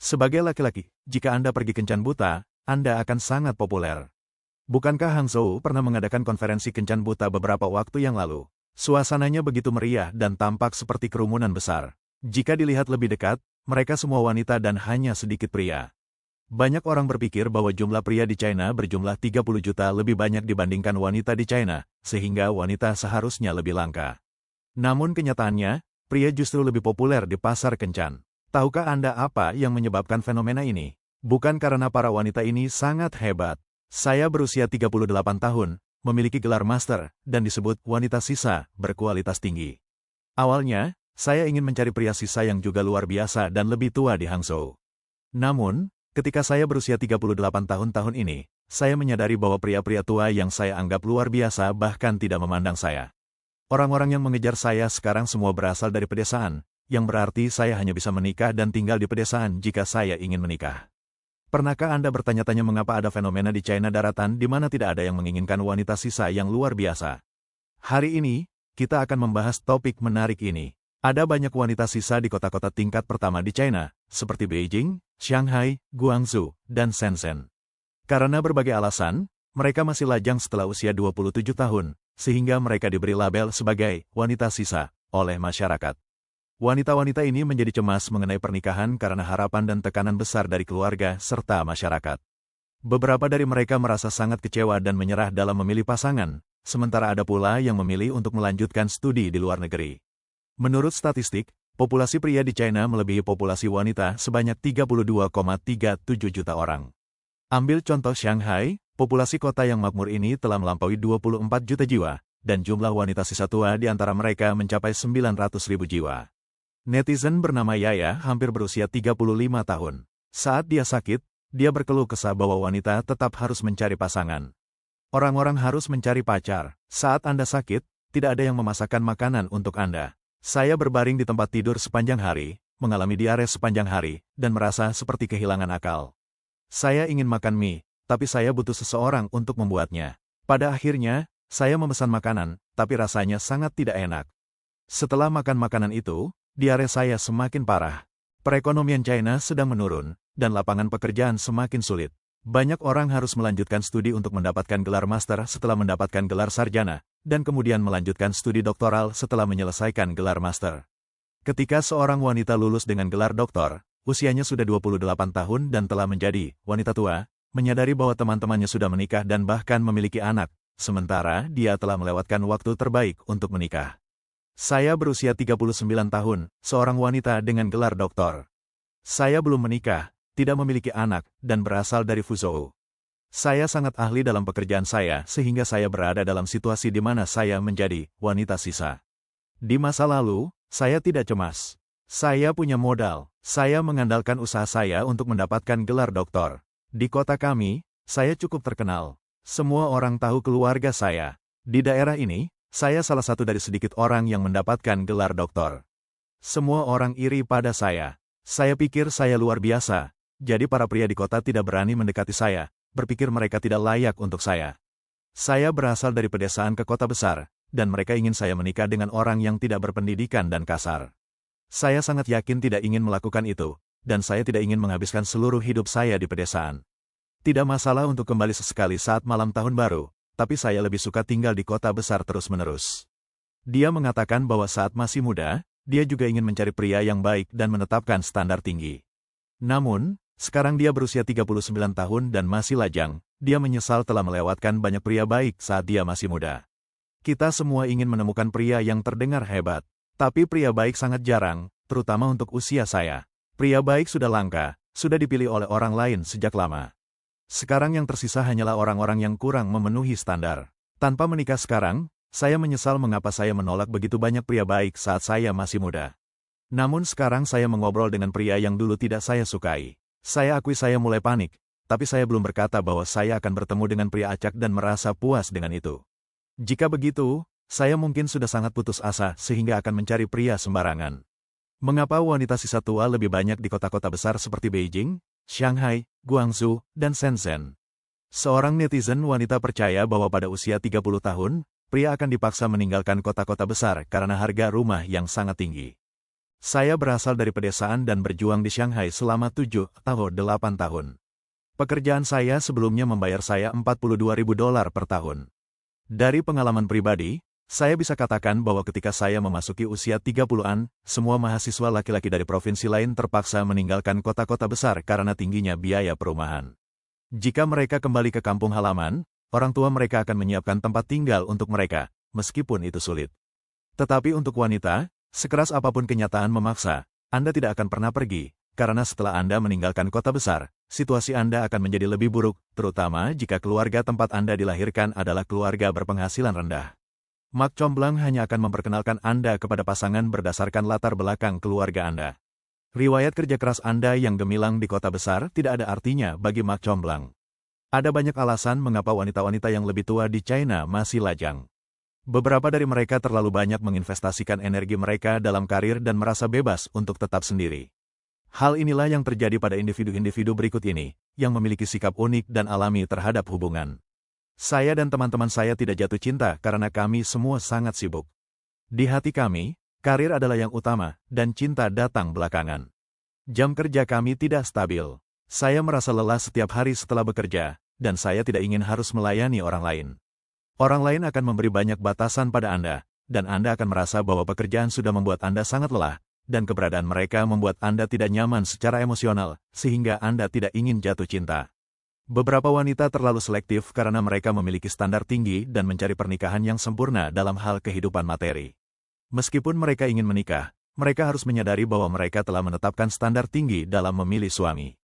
Sebagai laki-laki, jika Anda pergi kencan buta, Anda akan sangat populer. Bukankah Hangzhou pernah mengadakan konferensi kencan buta beberapa waktu yang lalu? Suasananya begitu meriah dan tampak seperti kerumunan besar. Jika dilihat lebih dekat, mereka semua wanita dan hanya sedikit pria. Banyak orang berpikir bahwa jumlah pria di China berjumlah 30 juta lebih banyak dibandingkan wanita di China, sehingga wanita seharusnya lebih langka. Namun kenyataannya, pria justru lebih populer di pasar kencan. Tahukah Anda apa yang menyebabkan fenomena ini? Bukan karena para wanita ini sangat hebat. Saya berusia 38 tahun, memiliki gelar master, dan disebut wanita sisa berkualitas tinggi. Awalnya, saya ingin mencari pria sisa yang juga luar biasa dan lebih tua di Hangzhou. Namun, ketika saya berusia 38 tahun ini, saya menyadari bahwa pria-pria tua yang saya anggap luar biasa bahkan tidak memandang saya. Orang-orang yang mengejar saya sekarang semua berasal dari pedesaan, yang berarti saya hanya bisa menikah dan tinggal di pedesaan jika saya ingin menikah. Pernahkah Anda bertanya-tanya mengapa ada fenomena di China daratan di mana tidak ada yang menginginkan wanita sisa yang luar biasa? Hari ini, kita akan membahas topik menarik ini. Ada banyak wanita sisa di kota-kota tingkat pertama di China, seperti Beijing, Shanghai, Guangzhou, dan Shenzhen. Karena berbagai alasan, mereka masih lajang setelah usia 27 tahun, sehingga mereka diberi label sebagai wanita sisa oleh masyarakat. Wanita-wanita ini menjadi cemas mengenai pernikahan karena harapan dan tekanan besar dari keluarga serta masyarakat. Beberapa dari mereka merasa sangat kecewa dan menyerah dalam memilih pasangan, sementara ada pula yang memilih untuk melanjutkan studi di luar negeri. Menurut statistik, populasi pria di China melebihi populasi wanita sebanyak 32,37 juta orang. Ambil contoh Shanghai, populasi kota yang makmur ini telah melampaui 24 juta jiwa, dan jumlah wanita sisa tua di antara mereka mencapai 900.000 jiwa. Netizen bernama Yaya hampir berusia 35 tahun. Saat dia sakit, dia berkeluh kesah bahwa wanita tetap harus mencari pasangan. Orang-orang harus mencari pacar. Saat Anda sakit, tidak ada yang memasakkan makanan untuk Anda. Saya berbaring di tempat tidur sepanjang hari, mengalami diare sepanjang hari, dan merasa seperti kehilangan akal. Saya ingin makan mie, tapi saya butuh seseorang untuk membuatnya. Pada akhirnya, saya memesan makanan, tapi rasanya sangat tidak enak. Setelah makan makanan itu, diare saya semakin parah. Perekonomian China sedang menurun, dan lapangan pekerjaan semakin sulit. Banyak orang harus melanjutkan studi untuk mendapatkan gelar master setelah mendapatkan gelar sarjana, dan kemudian melanjutkan studi doktoral setelah menyelesaikan gelar master. Ketika seorang wanita lulus dengan gelar doktor, usianya sudah 28 tahun dan telah menjadi wanita tua, menyadari bahwa teman-temannya sudah menikah dan bahkan memiliki anak, sementara dia telah melewatkan waktu terbaik untuk menikah. Saya berusia 39 tahun, seorang wanita dengan gelar doktor. Saya belum menikah, tidak memiliki anak, dan berasal dari Fuzhou. Saya sangat ahli dalam pekerjaan saya sehingga saya berada dalam situasi di mana saya menjadi wanita sisa. Di masa lalu, saya tidak cemas. Saya punya modal, saya mengandalkan usaha saya untuk mendapatkan gelar doktor. Di kota kami, saya cukup terkenal. Semua orang tahu keluarga saya. Di daerah ini, saya salah satu dari sedikit orang yang mendapatkan gelar doktor. Semua orang iri pada saya. Saya pikir saya luar biasa, jadi para pria di kota tidak berani mendekati saya, berpikir mereka tidak layak untuk saya. Saya berasal dari pedesaan ke kota besar, dan mereka ingin saya menikah dengan orang yang tidak berpendidikan dan kasar. Saya sangat yakin tidak ingin melakukan itu, dan saya tidak ingin menghabiskan seluruh hidup saya di pedesaan. Tidak masalah untuk kembali sesekali saat malam tahun baru, tapi saya lebih suka tinggal di kota besar terus-menerus. Dia mengatakan bahwa saat masih muda, dia juga ingin mencari pria yang baik dan menetapkan standar tinggi. Namun, sekarang dia berusia 39 tahun dan masih lajang, dia menyesal telah melewatkan banyak pria baik saat dia masih muda. Kita semua ingin menemukan pria yang terdengar hebat, tapi pria baik sangat jarang, terutama untuk usia saya. Pria baik sudah langka, sudah dipilih oleh orang lain sejak lama. Sekarang yang tersisa hanyalah orang-orang yang kurang memenuhi standar. Tanpa menikah sekarang, saya menyesal mengapa saya menolak begitu banyak pria baik saat saya masih muda. Namun sekarang saya mengobrol dengan pria yang dulu tidak saya sukai. Saya akui saya mulai panik, tapi saya belum berkata bahwa saya akan bertemu dengan pria acak dan merasa puas dengan itu. Jika begitu, saya mungkin sudah sangat putus asa sehingga akan mencari pria sembarangan. Mengapa wanita sisa tua lebih banyak di kota-kota besar seperti Beijing, Shanghai, Guangzhou, dan Shenzhen? Seorang netizen wanita percaya bahwa pada usia 30 tahun, pria akan dipaksa meninggalkan kota-kota besar karena harga rumah yang sangat tinggi. Saya berasal dari pedesaan dan berjuang di Shanghai selama 7 atau 8 tahun. Pekerjaan saya sebelumnya membayar saya $42.000 per tahun. Dari pengalaman pribadi, saya bisa katakan bahwa ketika saya memasuki usia 30-an, semua mahasiswa laki-laki dari provinsi lain terpaksa meninggalkan kota-kota besar karena tingginya biaya perumahan. Jika mereka kembali ke kampung halaman, orang tua mereka akan menyiapkan tempat tinggal untuk mereka, meskipun itu sulit. Tetapi untuk wanita, sekeras apapun kenyataan memaksa, Anda tidak akan pernah pergi, karena setelah Anda meninggalkan kota besar, situasi Anda akan menjadi lebih buruk, terutama jika keluarga tempat Anda dilahirkan adalah keluarga berpenghasilan rendah. Mark Comblang hanya akan memperkenalkan Anda kepada pasangan berdasarkan latar belakang keluarga Anda. Riwayat kerja keras Anda yang gemilang di kota besar tidak ada artinya bagi Mark Comblang. Ada banyak alasan mengapa wanita-wanita yang lebih tua di China masih lajang. Beberapa dari mereka terlalu banyak menginvestasikan energi mereka dalam karir dan merasa bebas untuk tetap sendiri. Hal inilah yang terjadi pada individu-individu berikut ini, yang memiliki sikap unik dan alami terhadap hubungan. Saya dan teman-teman saya tidak jatuh cinta karena kami semua sangat sibuk. Di hati kami, karir adalah yang utama, dan cinta datang belakangan. Jam kerja kami tidak stabil. Saya merasa lelah setiap hari setelah bekerja, dan saya tidak ingin harus melayani orang lain. Orang lain akan memberi banyak batasan pada Anda, dan Anda akan merasa bahwa pekerjaan sudah membuat Anda sangat lelah, dan keberadaan mereka membuat Anda tidak nyaman secara emosional, sehingga Anda tidak ingin jatuh cinta. Beberapa wanita terlalu selektif karena mereka memiliki standar tinggi dan mencari pernikahan yang sempurna dalam hal kehidupan materi. Meskipun mereka ingin menikah, mereka harus menyadari bahwa mereka telah menetapkan standar tinggi dalam memilih suami.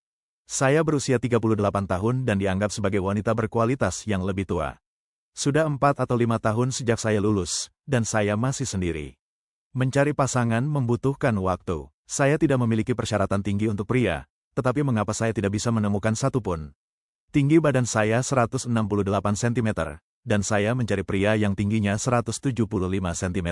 Saya berusia 38 tahun dan dianggap sebagai wanita berkualitas yang lebih tua. Sudah 4 atau 5 tahun sejak saya lulus, dan saya masih sendiri. Mencari pasangan membutuhkan waktu. Saya tidak memiliki persyaratan tinggi untuk pria, tetapi mengapa saya tidak bisa menemukan satu pun? Tinggi badan saya 168 cm, dan saya mencari pria yang tingginya 175 cm.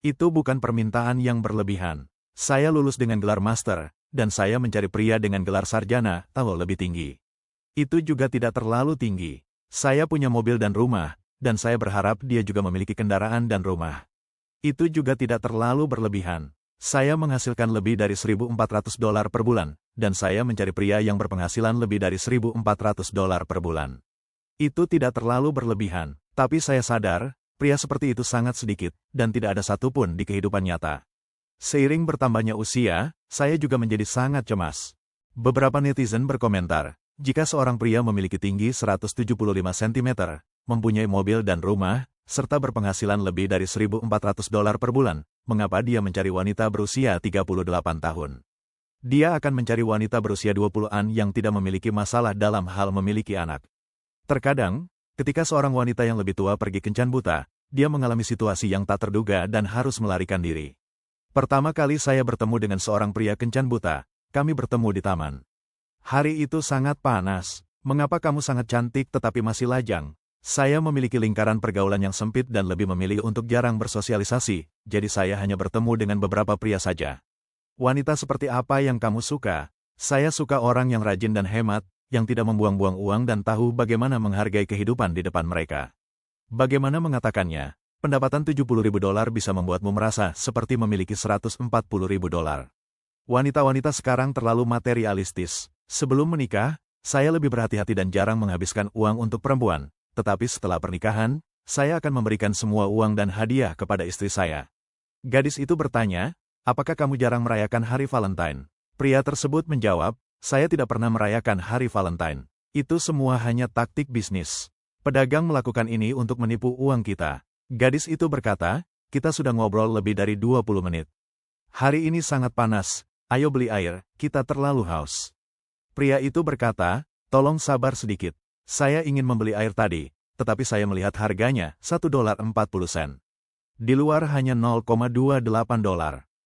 Itu bukan permintaan yang berlebihan. Saya lulus dengan gelar master, dan saya mencari pria dengan gelar sarjana atau lebih tinggi. Itu juga tidak terlalu tinggi. Saya punya mobil dan rumah, dan saya berharap dia juga memiliki kendaraan dan rumah. Itu juga tidak terlalu berlebihan. Saya menghasilkan lebih dari $1.400 per bulan, dan saya mencari pria yang berpenghasilan lebih dari $1.400 per bulan. Itu tidak terlalu berlebihan, tapi saya sadar, pria seperti itu sangat sedikit, dan tidak ada satupun di kehidupan nyata. Seiring bertambahnya usia, saya juga menjadi sangat cemas. Beberapa netizen berkomentar, jika seorang pria memiliki tinggi 175 cm, mempunyai mobil dan rumah, serta berpenghasilan lebih dari $1.400 per bulan, mengapa dia mencari wanita berusia 38 tahun? Dia akan mencari wanita berusia 20-an yang tidak memiliki masalah dalam hal memiliki anak. Terkadang, ketika seorang wanita yang lebih tua pergi kencan buta, dia mengalami situasi yang tak terduga dan harus melarikan diri. Pertama kali saya bertemu dengan seorang pria kencan buta, kami bertemu di taman. Hari itu sangat panas. Mengapa kamu sangat cantik tetapi masih lajang? Saya memiliki lingkaran pergaulan yang sempit dan lebih memilih untuk jarang bersosialisasi, jadi saya hanya bertemu dengan beberapa pria saja. Wanita seperti apa yang kamu suka? Saya suka orang yang rajin dan hemat, yang tidak membuang-buang uang dan tahu bagaimana menghargai kehidupan di depan mereka. Bagaimana mengatakannya? Pendapatan $70.000 bisa membuatmu merasa seperti memiliki $140.000. Wanita-wanita sekarang terlalu materialistis. Sebelum menikah, saya lebih berhati-hati dan jarang menghabiskan uang untuk perempuan. Tetapi setelah pernikahan, saya akan memberikan semua uang dan hadiah kepada istri saya. Gadis itu bertanya, apakah kamu jarang merayakan hari Valentine? Pria tersebut menjawab, saya tidak pernah merayakan hari Valentine. Itu semua hanya taktik bisnis. Pedagang melakukan ini untuk menipu uang kita. Gadis itu berkata, kita sudah ngobrol lebih dari 20 menit. Hari ini sangat panas, ayo beli air, kita terlalu haus. Pria itu berkata, tolong sabar sedikit. Saya ingin membeli air tadi, tetapi saya melihat harganya $1.40. Di luar hanya $0.28.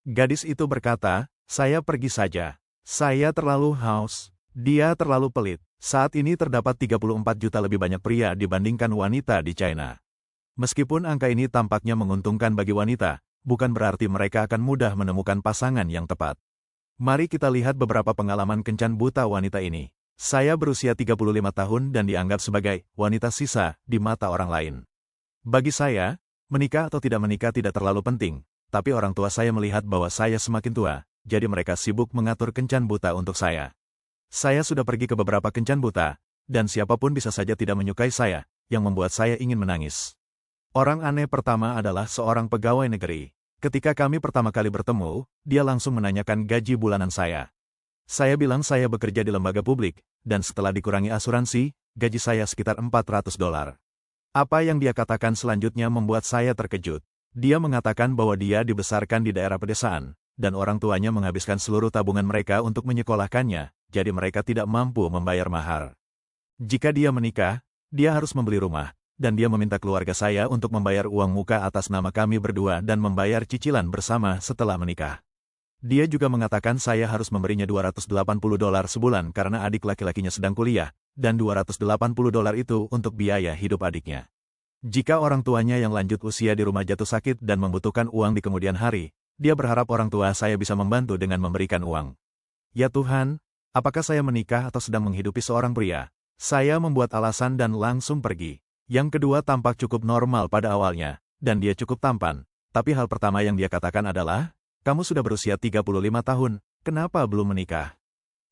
Gadis itu berkata, saya pergi saja. Saya terlalu haus. Dia terlalu pelit. Saat ini terdapat 34 juta lebih banyak pria dibandingkan wanita di China. Meskipun angka ini tampaknya menguntungkan bagi wanita, bukan berarti mereka akan mudah menemukan pasangan yang tepat. Mari kita lihat beberapa pengalaman kencan buta wanita ini. Saya berusia 35 tahun dan dianggap sebagai wanita sisa di mata orang lain. Bagi saya, menikah atau tidak menikah tidak terlalu penting, tapi orang tua saya melihat bahwa saya semakin tua, jadi mereka sibuk mengatur kencan buta untuk saya. Saya sudah pergi ke beberapa kencan buta, dan siapapun bisa saja tidak menyukai saya, yang membuat saya ingin menangis. Orang aneh pertama adalah seorang pegawai negeri. Ketika kami pertama kali bertemu, dia langsung menanyakan gaji bulanan saya. Saya bilang saya bekerja di lembaga publik, dan setelah dikurangi asuransi, gaji saya sekitar $400. Apa yang dia katakan selanjutnya membuat saya terkejut. Dia mengatakan bahwa dia dibesarkan di daerah pedesaan, dan orang tuanya menghabiskan seluruh tabungan mereka untuk menyekolahkannya, jadi mereka tidak mampu membayar mahar. Jika dia menikah, dia harus membeli rumah, dan dia meminta keluarga saya untuk membayar uang muka atas nama kami berdua dan membayar cicilan bersama setelah menikah. Dia juga mengatakan saya harus memberinya $280 sebulan karena adik laki-lakinya sedang kuliah, dan $280 itu untuk biaya hidup adiknya. Jika orang tuanya yang lanjut usia di rumah jatuh sakit dan membutuhkan uang di kemudian hari, dia berharap orang tua saya bisa membantu dengan memberikan uang. Ya Tuhan, apakah saya menikah atau sedang menghidupi seorang pria? Saya membuat alasan dan langsung pergi. Yang kedua tampak cukup normal pada awalnya, dan dia cukup tampan. Tapi hal pertama yang dia katakan adalah, kamu sudah berusia 35 tahun, kenapa belum menikah?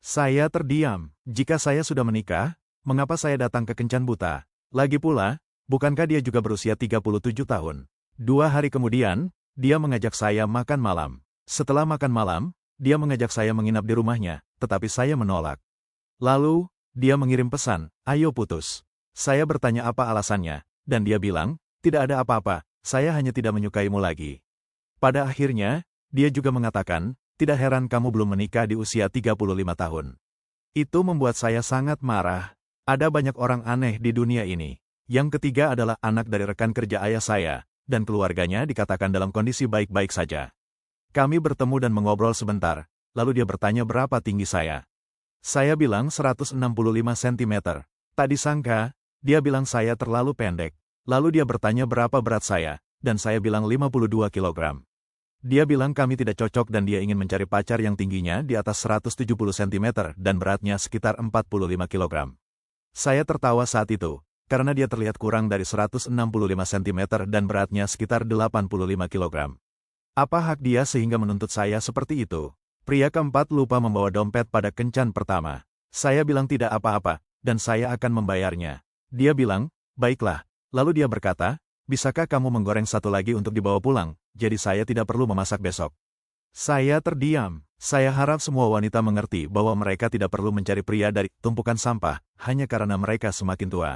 Saya terdiam. Jika saya sudah menikah, mengapa saya datang ke kencan buta? Lagi pula, bukankah dia juga berusia 37 tahun? 2 hari kemudian, dia mengajak saya makan malam. Setelah makan malam, dia mengajak saya menginap di rumahnya, tetapi saya menolak. Lalu, dia mengirim pesan, ayo putus. Saya bertanya apa alasannya, dan dia bilang, tidak ada apa-apa, saya hanya tidak menyukaimu lagi. Pada akhirnya, dia juga mengatakan, tidak heran kamu belum menikah di usia 35 tahun. Itu membuat saya sangat marah. Ada banyak orang aneh di dunia ini. Yang ketiga adalah anak dari rekan kerja ayah saya, dan keluarganya dikatakan dalam kondisi baik-baik saja. Kami bertemu dan mengobrol sebentar, lalu dia bertanya berapa tinggi saya. Saya bilang 165 cm. Tak disangka, dia bilang saya terlalu pendek. Lalu dia bertanya berapa berat saya, dan saya bilang 52 kg. Dia bilang kami tidak cocok dan dia ingin mencari pacar yang tingginya di atas 170 cm dan beratnya sekitar 45 kg. Saya tertawa saat itu, karena dia terlihat kurang dari 165 cm dan beratnya sekitar 85 kg. Apa hak dia sehingga menuntut saya seperti itu? Pria keempat lupa membawa dompet pada kencan pertama. Saya bilang tidak apa-apa, dan saya akan membayarnya. Dia bilang, baiklah. Lalu dia berkata, bisakah kamu menggoreng satu lagi untuk dibawa pulang, jadi saya tidak perlu memasak besok. Saya terdiam. Saya harap semua wanita mengerti bahwa mereka tidak perlu mencari pria dari tumpukan sampah, hanya karena mereka semakin tua.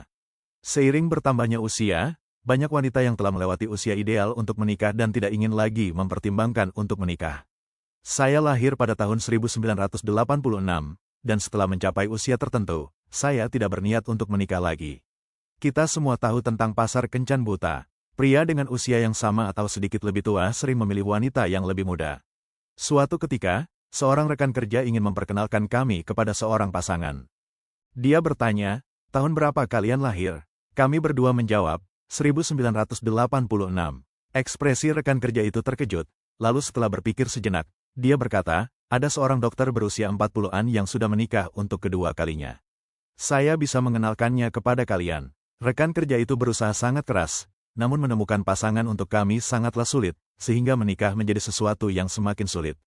Seiring bertambahnya usia, banyak wanita yang telah melewati usia ideal untuk menikah dan tidak ingin lagi mempertimbangkan untuk menikah. Saya lahir pada tahun 1986, dan setelah mencapai usia tertentu, saya tidak berniat untuk menikah lagi. Kita semua tahu tentang pasar kencan buta. Pria dengan usia yang sama atau sedikit lebih tua sering memilih wanita yang lebih muda. Suatu ketika, seorang rekan kerja ingin memperkenalkan kami kepada seorang pasangan. Dia bertanya, tahun berapa kalian lahir? Kami berdua menjawab, 1986. Ekspresi rekan kerja itu terkejut, lalu setelah berpikir sejenak, dia berkata, ada seorang dokter berusia 40-an yang sudah menikah untuk kedua kalinya. Saya bisa mengenalkannya kepada kalian. Rekan kerja itu berusaha sangat keras, namun menemukan pasangan untuk kami sangatlah sulit, sehingga menikah menjadi sesuatu yang semakin sulit.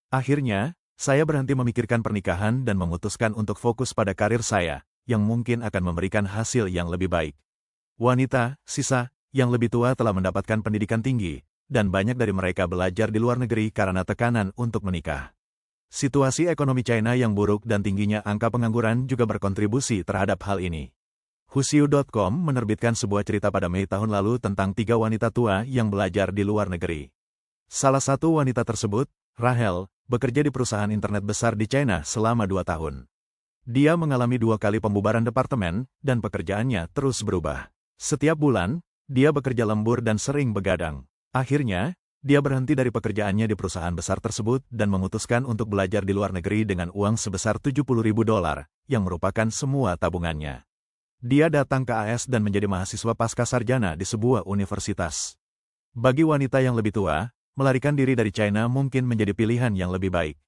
Akhirnya, saya berhenti memikirkan pernikahan dan memutuskan untuk fokus pada karir saya, yang mungkin akan memberikan hasil yang lebih baik. Wanita, sisa, yang lebih tua telah mendapatkan pendidikan tinggi, dan banyak dari mereka belajar di luar negeri karena tekanan untuk menikah. Situasi ekonomi China yang buruk dan tingginya angka pengangguran juga berkontribusi terhadap hal ini. Husiu.com menerbitkan sebuah cerita pada Mei tahun lalu tentang 3 wanita tua yang belajar di luar negeri. Salah satu wanita tersebut, Rahel, bekerja di perusahaan internet besar di China selama 2 tahun. Dia mengalami 2 kali pembubaran departemen, dan pekerjaannya terus berubah. Setiap bulan, dia bekerja lembur dan sering begadang. Akhirnya, dia berhenti dari pekerjaannya di perusahaan besar tersebut dan memutuskan untuk belajar di luar negeri dengan uang sebesar $70.000, yang merupakan semua tabungannya. Dia datang ke AS dan menjadi mahasiswa pasca sarjana di sebuah universitas. Bagi wanita yang lebih tua, melarikan diri dari China mungkin menjadi pilihan yang lebih baik.